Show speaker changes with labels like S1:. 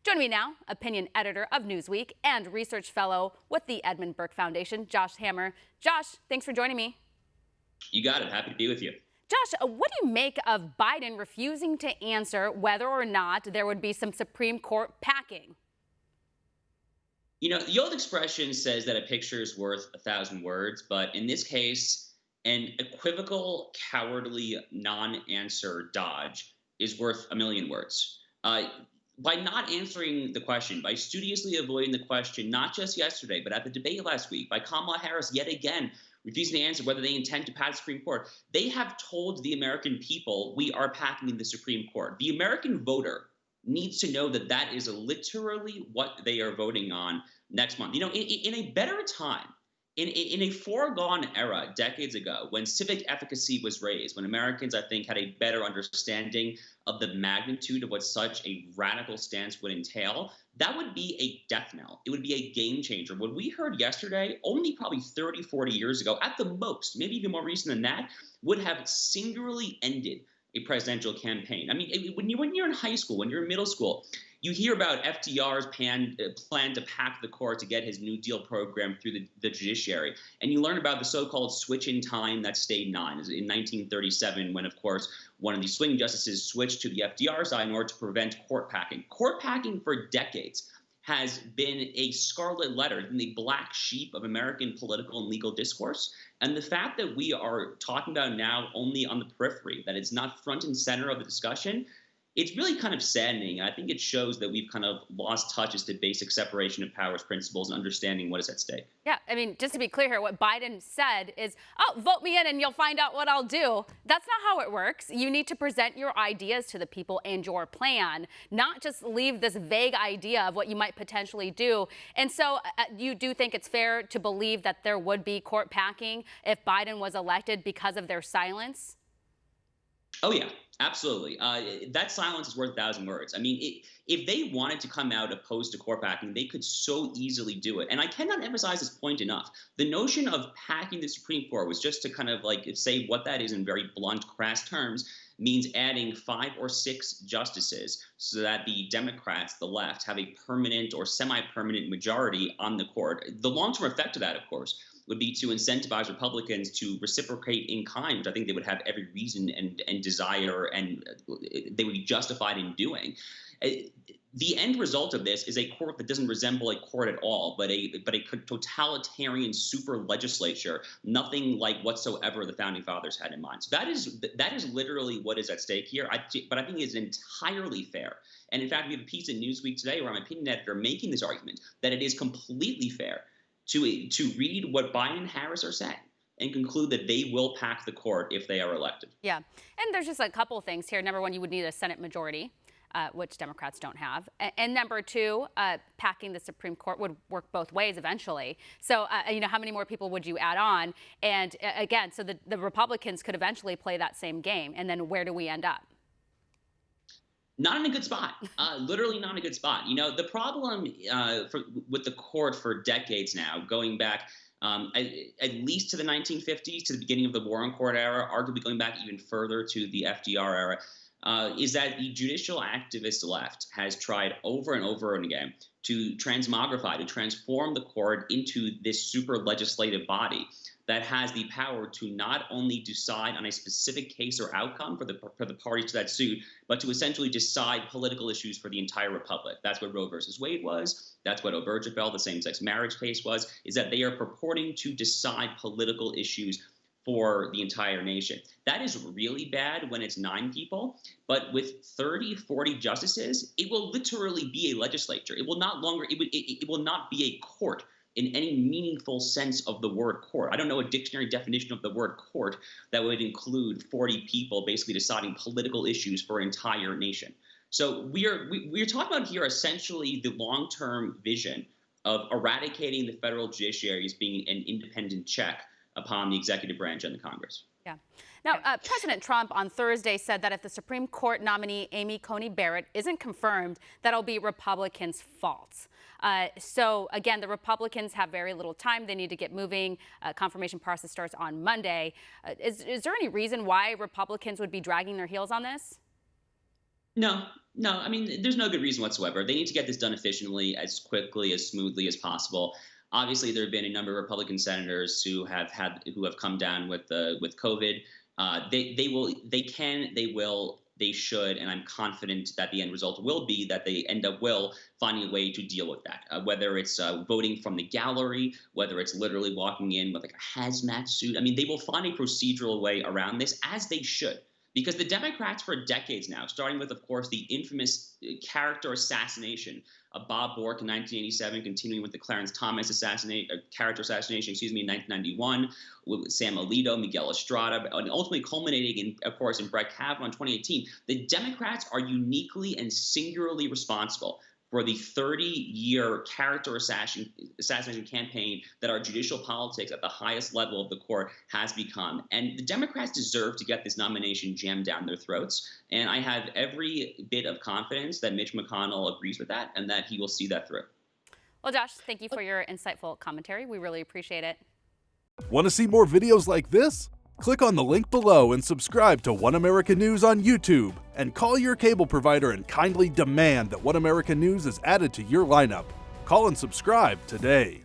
S1: Joining me now, opinion editor of Newsweek and research fellow with the Edmund Burke Foundation, Josh Hammer. Josh, thanks for joining me.
S2: You got it. Happy to be with you.
S1: Josh, what do you make of Biden refusing to answer whether or not there would be some Supreme Court packing?
S2: You know, the old expression says that a picture is worth 1,000 words, but in this case, an equivocal, cowardly, non-answer dodge is worth 1,000,000 words. By not answering the question, by studiously avoiding the question, not just yesterday, but at the debate last week, by Kamala Harris yet again refusing to answer whether they intend to pack the Supreme Court, they have told the American people we are packing the Supreme Court. The American voter needs to know that that is literally what they are voting on next month. You know, in a better time, in a foregone era decades ago, when civic efficacy was raised, when Americans, I think, had a better understanding of the magnitude of what such a radical stance would entail, that would be a death knell. It would be a game changer. What we heard yesterday, only probably 30, 40 years ago, at the most, maybe even more recent than that, would have singularly ended a presidential campaign. I mean, when you're in high school, when you're in middle school, you hear about FDR's plan to pack the court to get his New Deal program through the judiciary. And you learn about the so-called switch in time that stayed nine. In 1937, when, of course, one of the swing justices switched to the FDR side in order to prevent court packing. Court packing for decades has been a scarlet letter, been the black sheep of American political and legal discourse. And the fact that we are talking about now only on the periphery, that it's not front and center of the discussion, it's really kind of saddening. I think it shows that we've kind of lost touch as to basic separation of powers principles and understanding what is at stake.
S1: Yeah, I mean, just to be clear here, what Biden said is, oh, vote me in and you'll find out what I'll do. That's not how it works. You need to present your ideas to the people and your plan, not just leave this vague idea of what you might potentially do. And so you do think it's fair to believe that there would be court packing if Biden was elected because of their silence?
S2: Oh, yeah, absolutely. That silence is worth 1,000 words. I mean, if they wanted to come out opposed to court packing, they could so easily do it. And I cannot emphasize this point enough. The notion of packing the Supreme Court was just to kind of like say what that is in very blunt, crass terms, means adding 5 or 6 justices so that the Democrats, the left, have a permanent or semi-permanent majority on the court. The long-term effect of that, of course, would be to incentivize Republicans to reciprocate in kind, which I think they would have every reason and desire, and they would be justified in doing. The end result of this is a court that doesn't resemble a court at all, but a totalitarian super legislature, nothing like whatsoever the founding fathers had in mind. So that is literally what is at stake here. But I think it's entirely fair. And in fact, we have a piece in Newsweek today where I'm an opinion editor making this argument that it is completely fair to read what Biden and Harris are saying and conclude that they will pack the court if they are elected.
S1: Yeah, and there's just a couple of things here. Number one, you would need a Senate majority, which Democrats don't have. And number two, packing the Supreme Court would work both ways eventually. So, you know, how many more people would you add on? And again, so the Republicans could eventually play that same game. And then where do we end up?
S2: Not in a good spot, literally not in a good spot. You know, the problem with the court for decades now, going back at least to the 1950s, to the beginning of the War on Court era, arguably going back even further to the FDR era, is that the judicial activist left has tried over and over and again to transmogrify, to transform the court into this super legislative body that has the power to not only decide on a specific case or outcome for the parties to that suit, but to essentially decide political issues for the entire republic. That's what Roe versus Wade was. That's what Obergefell, the same-sex marriage case was, is that they are purporting to decide political issues for the entire nation. That is really bad when it's 9 people, but with 30, 40 justices, it will literally be a legislature. It will not longer, it will not be a court in any meaningful sense of the word court. I don't know a dictionary definition of the word court that would include 40 people basically deciding political issues for an entire nation. So we're talking about here essentially the long-term vision of eradicating the federal judiciary as being an independent check upon the executive branch and the Congress.
S1: Yeah. Now, President Trump on Thursday said that if the Supreme Court nominee Amy Coney Barrett isn't confirmed, that'll be Republicans' fault. So, again, the Republicans have very little time. They need to get moving. Confirmation process starts on Monday. Is there any reason why Republicans would be dragging their heels on this?
S2: No, no. I mean, there's no good reason whatsoever. They need to get this done efficiently, as quickly, as smoothly as possible. Obviously, there have been a number of Republican senators who have come down with COVID. They will, they can, they will, they should, and I'm confident that the end result will be that they end up finding a way to deal with that. Whether it's voting from the gallery, whether it's literally walking in with like a hazmat suit. I mean, they will find a procedural way around this, as they should. Because the Democrats for decades now, starting with, of course, the infamous character assassination of Bob Bork in 1987, continuing with the Clarence Thomas character assassination, in 1991, with Sam Alito, Miguel Estrada, and ultimately culminating in, of course, in Brett Kavanaugh in 2018, the Democrats are uniquely and singularly responsible for the 30-year character assassination campaign that our judicial politics at the highest level of the court has become. And the Democrats deserve to get this nomination jammed down their throats. And I have every bit of confidence that Mitch McConnell agrees with that and that he will see that through.
S1: Well, Josh, thank you for your insightful commentary. We really appreciate it.
S3: Want to see more videos like this? Click on the link below and subscribe to One America News on YouTube, and call your cable provider and kindly demand that One America News is added to your lineup. Call and subscribe today.